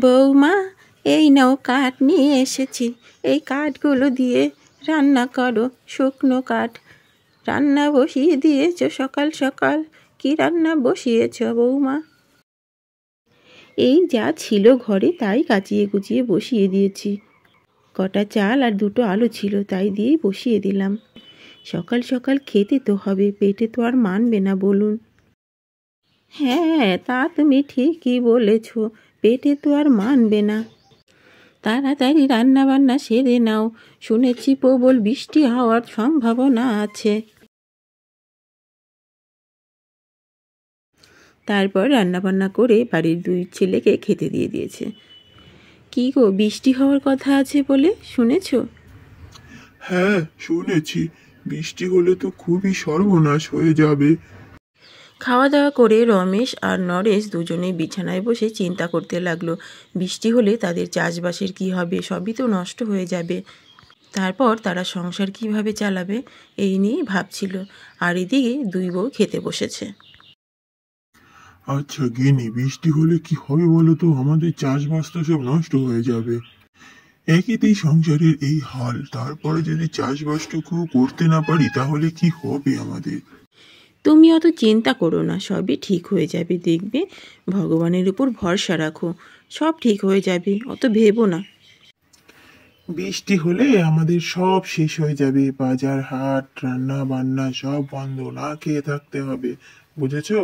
বৌমা, এই নাও কাঠ নিয়ে এসেছি, এই কাঠগুলো দিয়ে রান্না করো, শুকনো কাঠ। রান্না বসিয়ে দিয়েছ সকাল সকাল? কি রান্না বসিয়েছ বৌমা? এই যা ছিল ঘরে তাই কাচিয়ে কুচিয়ে বসিয়ে দিয়েছি। কটা চাল আর দুটো আলু ছিল, তাই দিয়েই বসিয়ে দিলাম। সকাল সকাল খেতে তো হবে, পেটে তো আর মানবে না বলুন। হ্যাঁ, তা তুমি ঠিকই বলেছ, পেটে তো আর মানবে না। তাড়াতাড়ি রান্না বান্না সেরে নাও, শুনেছি প্রবল বৃষ্টি হওয়ার সম্ভাবনা আছে। তারপর রান্নাবান্না করে বাড়ির দুই ছেলেকে খেতে দিয়ে দিয়েছে। কি গো, বৃষ্টি হওয়ার কথা আছে বলে শুনেছ? হ্যাঁ শুনেছি, বৃষ্টি হলে তো খুবই সর্বনাশ হয়ে যাবে। খাওয়া দাওয়া করে রমেশ আর নরেশ দুজনে বিছানায় বসে চিন্তা করতে লাগলো। বৃষ্টি হলে তাদের চাষবাসের কি হবে, সবই তো নষ্ট হয়ে যাবে। তারপর তারা সংসার কিভাবে চালাবে এই নিয়েই ভাবছিল। আর এদিকে দুই বউ খেতে বসেছে। আচ্ছা গিন্নি, বৃষ্টি হলে কি হবে বলো তো? আমাদের চাষবাস তো সব নষ্ট হয়ে যাবে। একেতেই সংসারের এই হাল, তারপরে যদি চাষবাসটুকু করতে না পারি তাহলে কি হবে আমাদের? তুমি অত চিন্তা করো না, সবই ঠিক হয়ে যাবে, দেখবে। ভগবানের উপর ভরসা রাখো, সব ঠিক হয়ে যাবে, অত ভেবো না। বৃষ্টি হলে আমাদের সব শেষ হয়ে যাবে, বাজার হাট রান্না বান্না সব বন্ধ, না খেয়ে থাকতে হবে, বুঝেছো?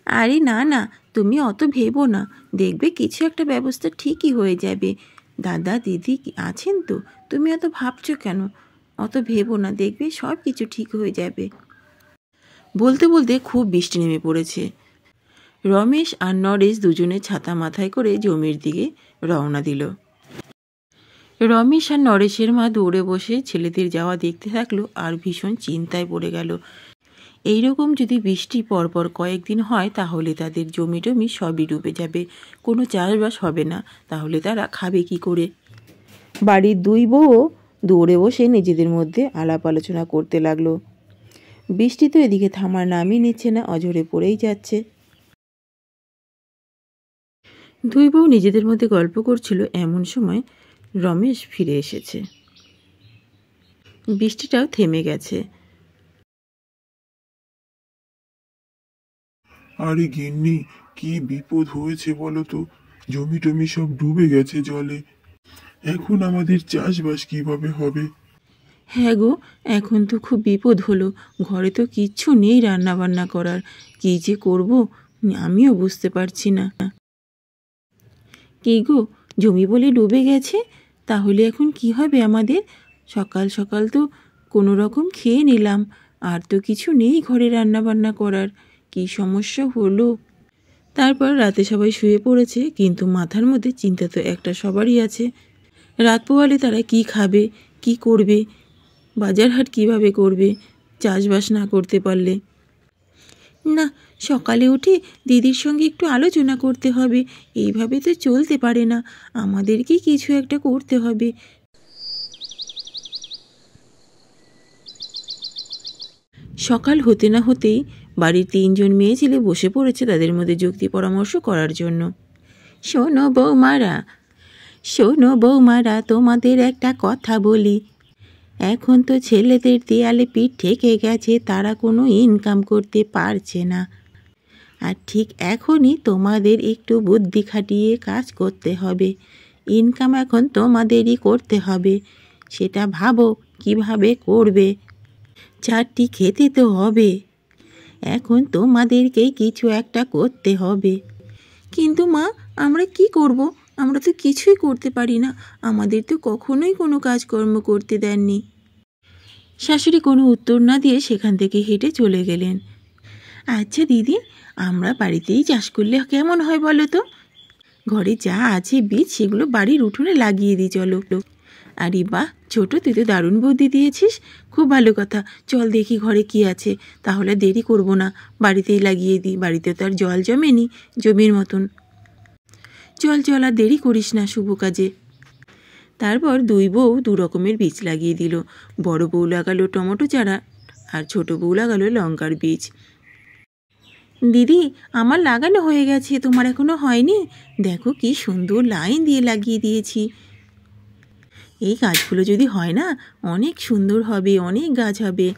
আরে না না, তুমি অত ভেবো না, দেখবে কিছু একটা ব্যবস্থা ঠিকই হয়ে যাবে। দাদা দিদি আছেন তো, তুমি অত ভাবছো কেন? অত ভেবো না, দেখবে সব কিছু ঠিক হয়ে যাবে। বলতে বলতে খুব বৃষ্টি নেমে পড়েছে। রমেশ আর নরেশ দুজনে ছাতা মাথায় করে জমির দিকে রওনা দিল। রমেশ আর নরেশের মা দৌড়ে বসে ছেলেদের যাওয়া দেখতে থাকলো আর ভীষণ চিন্তায় পড়ে গেল। এইরকম যদি বৃষ্টি পরপর কয়েকদিন হয় তাহলে তাদের জমি টমি সবই ডুবে যাবে, কোনো চাষবাস হবে না, তাহলে তারা খাবে কি করে? বাড়ির দুই বউও দৌড়ে বসে নিজেদের মধ্যে আলাপ আলোচনা করতে লাগলো। বৃষ্টি তো এদিকে থামার নামই নিচ্ছে না, অঝরে পড়েই যাচ্ছে। দুই বউ নিজেদের মধ্যে গল্প করছিল, এমন সময় রমেশ ফিরে এসেছে। বৃষ্টিটাও থেমে গেছে। আরে গিন্নি, কি বিপদ হয়েছে বলো তো? জমি টমি সব ডুবে গেছে জলে, এখন আমাদের চাষবাস কিভাবে হবে? হ্যাঁ গো, এখন তো খুব বিপদ হলো, ঘরে তো কিচ্ছু নেই রান্না বান্না করার, কী যে করব আমিও বুঝতে পারছি না। কি গো, জমি বলে ডুবে গেছে, তাহলে এখন কি হবে আমাদের? সকাল সকাল তো কোনো রকম খেয়ে নিলাম, আর তো কিছু নেই ঘরে রান্না বান্না করার, কি সমস্যা হলো। তারপর রাতে সবাই শুয়ে পড়েছে, কিন্তু মাথার মধ্যে চিন্তা তো একটা সবারই আছে। রাত পোহালে তারা কি খাবে, কি করবে, বাজার হাট কীভাবে করবে চাষবাস না করতে পারলে? না, সকালে উঠে দিদির সঙ্গে একটু আলোচনা করতে হবে, এইভাবে তো চলতে পারে না, আমাদেরকে কিছু একটা করতে হবে। সকাল হতে না হতেই বাড়ির তিনজন মেয়ে ছেলে বসে পড়েছে তাদের মধ্যে যুক্তি পরামর্শ করার জন্য। শোনো বৌমারা, শোনো বৌমারা, তোমাদের একটা কথা বলি। এখন তো ছেলেদের দেয়ালে পিঠ ঠেকে গেছে, তারা কোনো ইনকাম করতে পারছে না। আর ঠিক এখনই তোমাদের একটু বুদ্ধি খাটিয়ে কাজ করতে হবে। ইনকাম এখন তোমাদেরই করতে হবে, সেটা ভাবো কিভাবে করবে। চারটি খেতে তো হবে, এখন তোমাদেরকেই কিছু একটা করতে হবে। কিন্তু মা, আমরা কি করব? আমরা তো কিছুই করতে পারি না, আমাদের তো কখনোই কোনো কাজকর্ম করতে দেননি। শাশুড়ি কোনো উত্তর না দিয়ে সেখান থেকে হেঁটে চলে গেলেন। আচ্ছা দিদি, আমরা বাড়িতেই চাষ করলে কেমন হয় বলো তো? ঘরে যা আছে বীজ সেগুলো বাড়ির উঠোনে লাগিয়ে দিই চলো। আরে বাহ ছোট, তুই তো দারুণ বুদ্ধি দিয়েছিস, খুব ভালো কথা। চল দেখি ঘরে কি আছে, তাহলে দেরি করব না, বাড়িতেই লাগিয়ে দিই, বাড়িতে তো আর জল জমেনি জমির মতন। চল চল, আর দেরি করিস না শুভ কাজে। তারপর দুই বউ দু রকমের বীজ লাগিয়ে দিল। বড় বউ লাগালো টমেটো চারা আর ছোট বউ লাগালো লঙ্কার বীজ। দিদি, আমার লাগানো হয়ে গেছে, তোমার এখনো হয়নি? দেখো কি সুন্দর লাইন দিয়ে লাগিয়ে দিয়েছি। এই গাছগুলো যদি হয় না, অনেক সুন্দর হবে, অনেক গাছ হবে।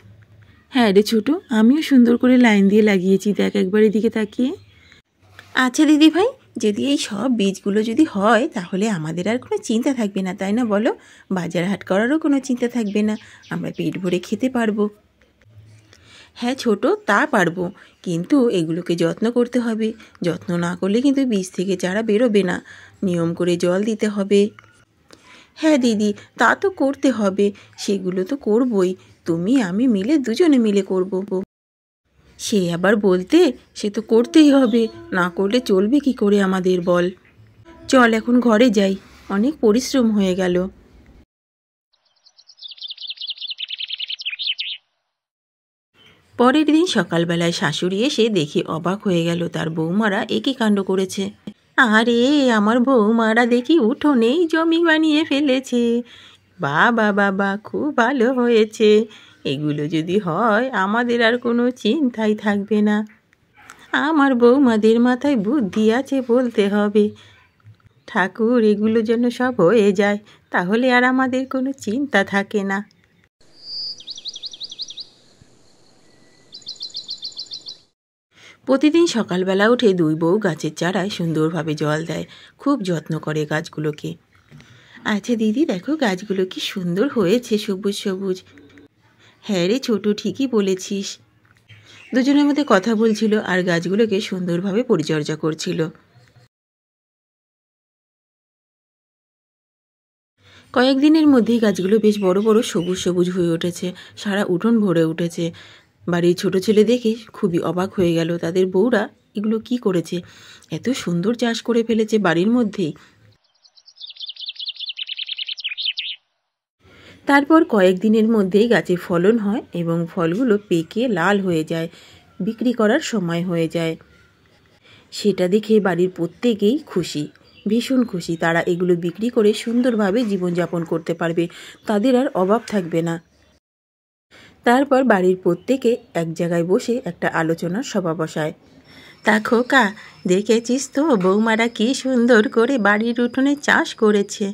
হ্যাঁ রে ছোটো, আমিও সুন্দর করে লাইন দিয়ে লাগিয়েছি, দেখ একবার এদিকে তাকিয়ে। আচ্ছা দিদি ভাই, যদি এই সব বীজগুলো যদি হয় তাহলে আমাদের আর কোনো চিন্তা থাকবে না, তাই না বলো? বাজার হাট করারও কোনো চিন্তা থাকবে না, আমরা পেট ভরে খেতে পারবো। হ্যাঁ ছোটো, তা পারবো, কিন্তু এগুলোকে যত্ন করতে হবে। যত্ন না করলে কিন্তু বীজ থেকে চারা বেরোবে না। নিয়ম করে জল দিতে হবে। হ্যাঁ দিদি, তা তো করতে হবে, সেগুলো তো করবই। তুমি আমি মিলে দুজনে মিলে করব। সে আবার বলতে, সে তো করতেই হবে, না করলে চলবে কি করে আমাদের বল? চল এখন ঘরে যাই, অনেক পরিশ্রম হয়ে গেল। পরের দিন সকালবেলায় শাশুড়ি এসে দেখে অবাক হয়ে গেল, তার বৌমারা একই কাণ্ড করেছে। আরে আমার বৌমারা দেখি উঠোনেই জমি বানিয়ে ফেলেছে। বাবা বাবা, খুব ভালো হয়েছে। এগুলো যদি হয় আমাদের আর কোনো চিন্তাই থাকবে না। আমার বৌমাদের মাথায় বুদ্ধি আছে বলতে হবে। ঠাকুর, এগুলো যেন সব হয়ে যায়, তাহলে আর আমাদের কোনো চিন্তা থাকে না। প্রতিদিন সকালবেলা উঠে দুই বউ গাছের চারায় সুন্দরভাবে জল দেয়, খুব যত্ন করে গাছগুলোকে। আচ্ছা দিদি, দেখো গাছগুলো কি সুন্দর হয়েছে, সবুজ সবুজ। হ্যাঁ রে ছোটু, ঠিকই বলেছিস। দুজনের মধ্যে কথা বলছিল আর গাছগুলোকে সুন্দরভাবে পরিচর্যা করছিল। কয়েকদিনের মধ্যেই গাছগুলো বেশ বড় বড় সবুজ সবুজ হয়ে উঠেছে, সারা উঠোন ভরে উঠেছে। বাড়ির ছোট ছেলে দেখে খুবই অবাক হয়ে গেল, তাদের বউরা এগুলো কি করেছে, এত সুন্দর চাষ করে ফেলেছে বাড়ির মধ্যেই। তারপর কয়েকদিনের মধ্যেই গাছে ফলন হয় এবং ফলগুলো পেকে লাল হয়ে যায়, বিক্রি করার সময় হয়ে যায়। সেটা দেখে বাড়ির প্রত্যেকেই খুশি, ভীষণ খুশি। তারা এগুলো বিক্রি করে সুন্দরভাবে জীবনযাপন করতে পারবে, তাদের আর অভাব থাকবে না। তারপর বাড়ির প্রত্যেকে এক জায়গায় বসে একটা আলোচনার সভা বসায়। তা খোকা, দেখেছিস তো বৌমারা কি সুন্দর করে বাড়ির উঠোনে চাষ করেছে।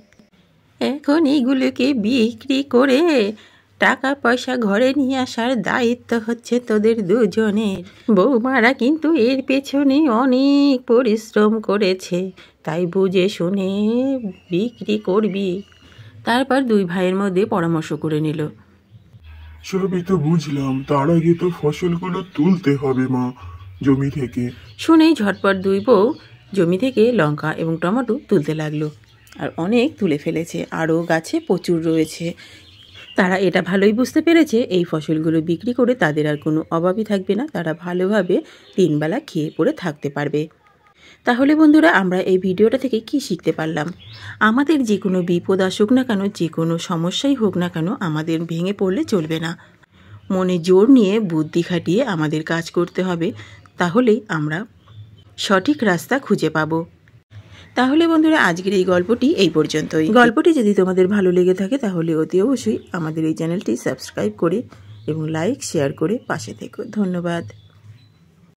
এখন এইগুলোকে বিক্রি করে টাকা পয়সা ঘরে নিয়ে আসার দায়িত্ব হচ্ছে তোদের দুজনের। বৌমারা কিন্তু এর পেছনে অনেক পরিশ্রম করেছে, তাই বুঝে শুনে বিক্রি করবি। তারপর দুই ভাইয়ের মধ্যে পরামর্শ করে নিল। সবই তো বুঝলাম, তার আগে তো ফসলগুলো তুলতে হবে মা জমি থেকে। শুনেই ঝটপট দুই বউ জমি থেকে লঙ্কা এবং টমেটো তুলতে লাগলো, আর অনেক তুলে ফেলেছে, আরও গাছে প্রচুর রয়েছে। তারা এটা ভালোই বুঝতে পেরেছে, এই ফসলগুলো বিক্রি করে তাদের আর কোনো অভাবই থাকবে না, তারা ভালোভাবে তিনবেলা খেয়ে পরে থাকতে পারবে। তাহলে বন্ধুরা, আমরা এই ভিডিওটা থেকে কি শিখতে পারলাম? আমাদের যে কোনো বিপদ আসুক না কেন, যে কোনো সমস্যাই হোক না কেন, আমাদের ভেঙে পড়লে চলবে না। মনে জোর নিয়ে বুদ্ধি খাটিয়ে আমাদের কাজ করতে হবে, তাহলেই আমরা সঠিক রাস্তা খুঁজে পাবো। তাহলে বন্ধুরা, আজকের এই গল্পটি এই পর্যন্তই। গল্পটি যদি তোমাদের ভালো লেগে থাকে তাহলে অতি অবশ্যই আমাদের এই চ্যানেলটি সাবস্ক্রাইব করে এবং লাইক শেয়ার করে পাশে থেকো। ধন্যবাদ।